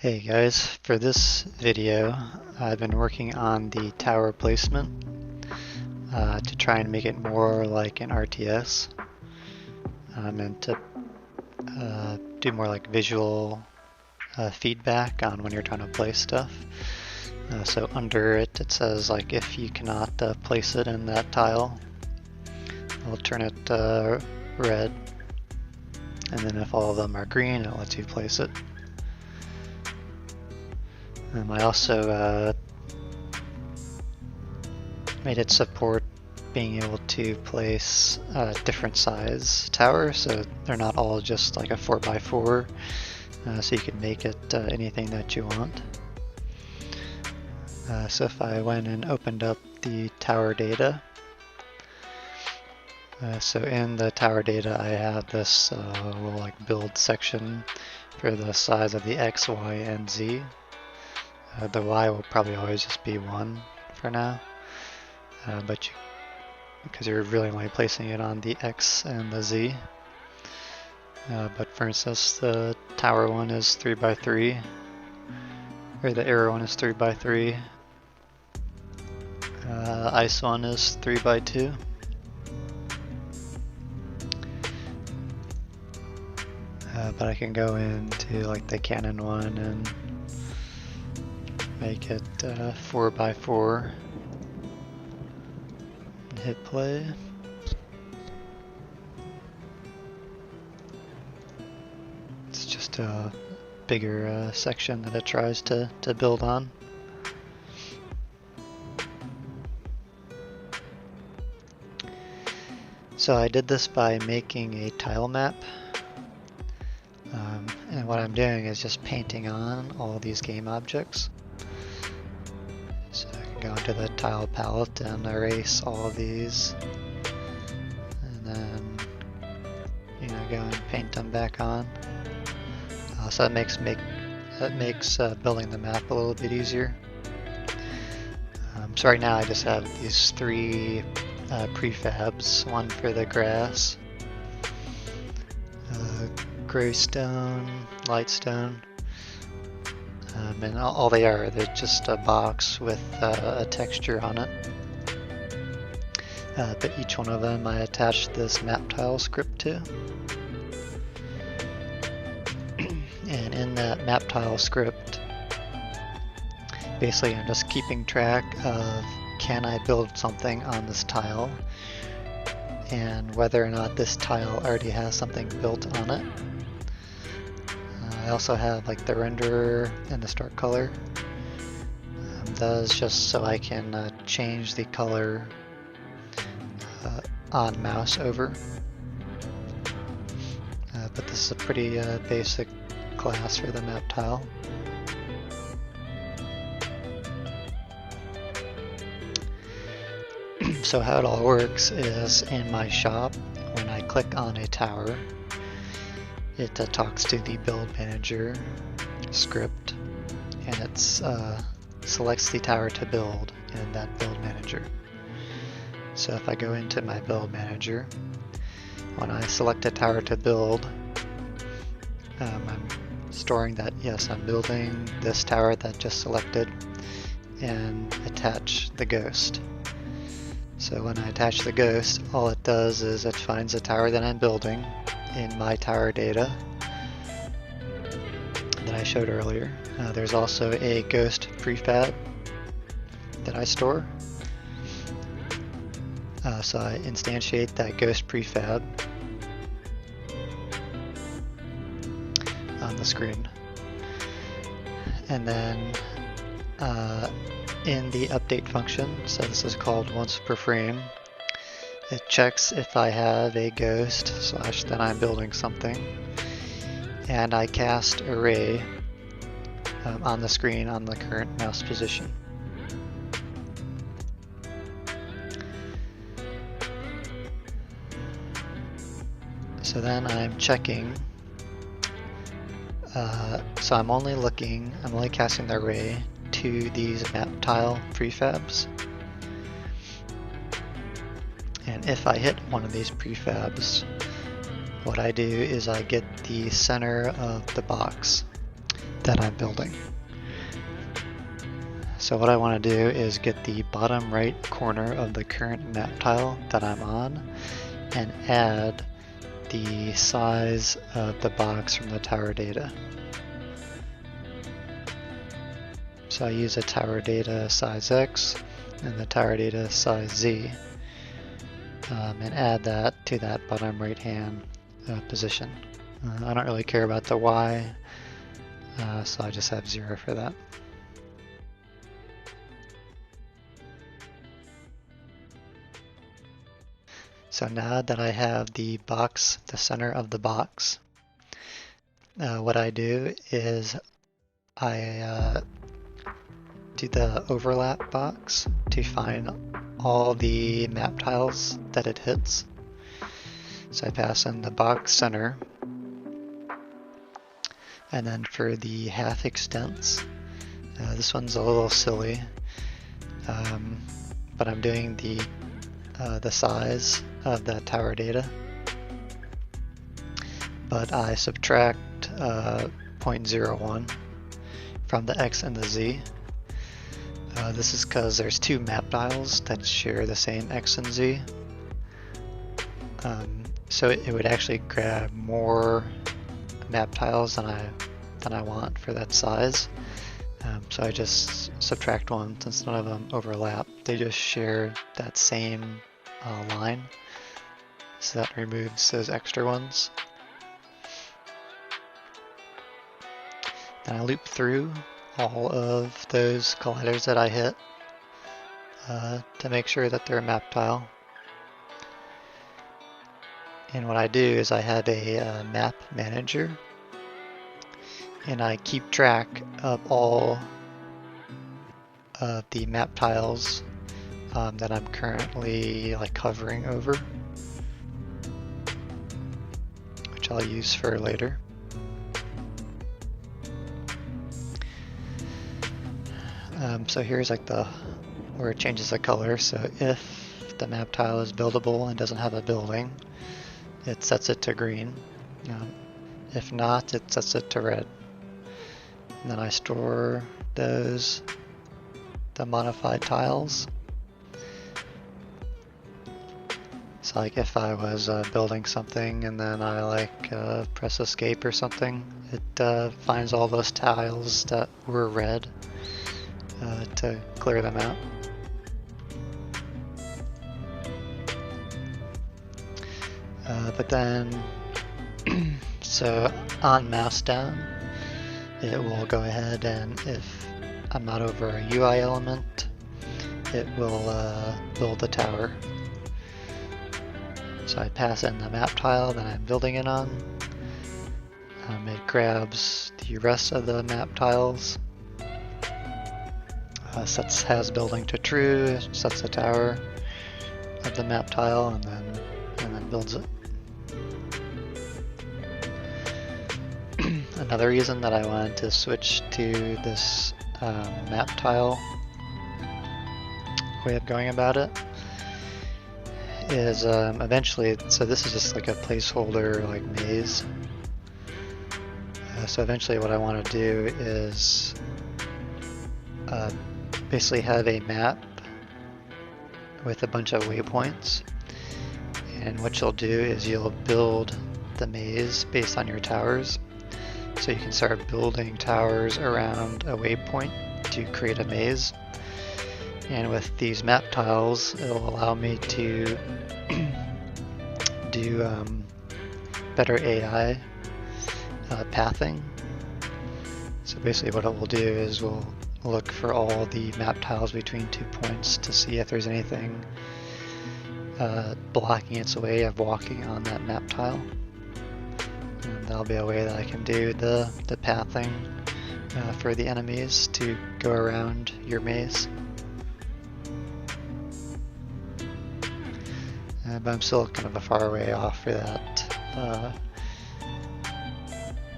Hey guys, for this video I've been working on the tower placement to try and make it more like an RTS and to do more like visual feedback on when you're trying to place stuff. So under it says like if you cannot place it in that tile, it'll turn it red, and then if all of them are green it lets you place it. I also made it support being able to place different size towers, so they're not all just like a 4x4, so you can make it anything that you want. So if I went and opened up the tower data, so in the tower data I have this little like build section for the size of the X, Y, and Z. The Y will probably always just be 1 for now, because you're really only placing it on the X and the Z. But for instance, the tower one is 3x3, or the arrow one is 3x3. Ice one is 3x2. But I can go into like the cannon one and make it 4x4 and hit play. It's just a bigger section that it tries to build on. So I did this by making a Tilemap. And what I'm doing is just painting on all these game objects. So I can go into the tile palette and erase all of these, and then go and paint them back on. So that makes building the map a little bit easier. So right now I just have these 3 prefabs, one for the grass, gray stone, light stone, and all they are, they're just a box with a texture on it. But each one of them I attached this map tile script to. And in that map tile script, basically I'm just keeping track of can I build something on this tile, and whether or not this tile already has something built on it. I also have like the renderer and the start color. That is just so I can change the color on mouse over. But this is a pretty basic class for the map tile. So how it all works is in my shop, when I click on a tower, it talks to the build manager script, and it selects the tower to build in that build manager. So if I go into my build manager, when I select a tower to build, I'm storing that yes, I'm building this tower that just selected, and attach the ghost. So when I attach the ghost, all it does is it finds the tower that I'm building in my tower data that I showed earlier. There's also a ghost prefab that I store. So I instantiate that ghost prefab on the screen. And then in the update function, so this is called once per frame, it checks if I have a ghost / that I'm building something, and I cast array on the screen on the current mouse position. So then I'm checking, so I'm only casting the array to these map tile prefabs. And if I hit one of these prefabs, what I do is I get the center of the box, that I'm building. So what I want to do is get the bottom right corner of the current map tile that I'm on and add the size of the box from the tower data. So I use a tower data size X and the tower data size Z and add that to that bottom right hand position. I don't really care about the Y, so I just have 0 for that. So now that I have the box, the center of the box, what I do is I do the overlap box to find all the map tiles that it hits. So I pass in the box center, and then for the half extents, this one's a little silly, but I'm doing the size of the tower data, but I subtract 0.01 from the X and the Z. This is because there's 2 map tiles that share the same X and Z. So it would actually grab more map tiles than I want for that size. So I just subtract 1 since none of them overlap. They just share that same line. So that removes those extra ones. Then I loop through all of those colliders that I hit to make sure that they're a map tile. And what I do is I have a map manager, and I keep track of all of the map tiles that I'm currently hovering over, which I'll use for later. So here's where it changes the color. So if the map tile is buildable and doesn't have a building, it sets it to green. If not, it sets it to red. And then I store the modified tiles. So if I was building something and then I press escape or something, it finds all those tiles that were red to clear them out. But then, so on mouse down, it will go ahead and if I'm not over a UI element, it will build the tower. So I pass in the map tile that I'm building it on. It grabs the rest of the map tiles, sets has building to true, sets the tower of the map tile, and then builds it. Another reason that I wanted to switch to this map tile way of going about it is eventually, so this is just a placeholder maze. So eventually what I want to do is basically have a map with a bunch of waypoints, and what you'll do is you'll build the maze based on your towers. So you can start building towers around a waypoint to create a maze. And with these map tiles, it'll allow me to do better AI pathing. So basically what it will do is we'll look for all the map tiles between 2 points to see if there's anything blocking its way of walking on that map tile. And that'll be a way that I can do the pathing for the enemies to go around your maze. But I'm still kind of a far way off for that.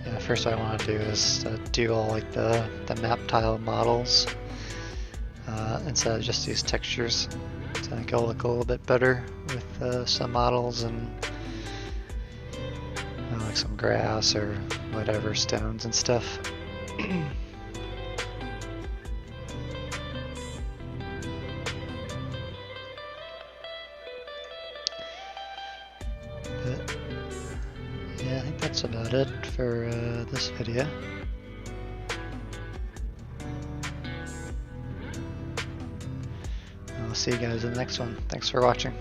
Yeah, first what I want to do is do all the map tile models instead of just these textures. So I think it'll look a little bit better with some models and some grass or whatever, stones and stuff. But yeah, I think that's about it for this video. I'll see you guys in the next one. Thanks for watching.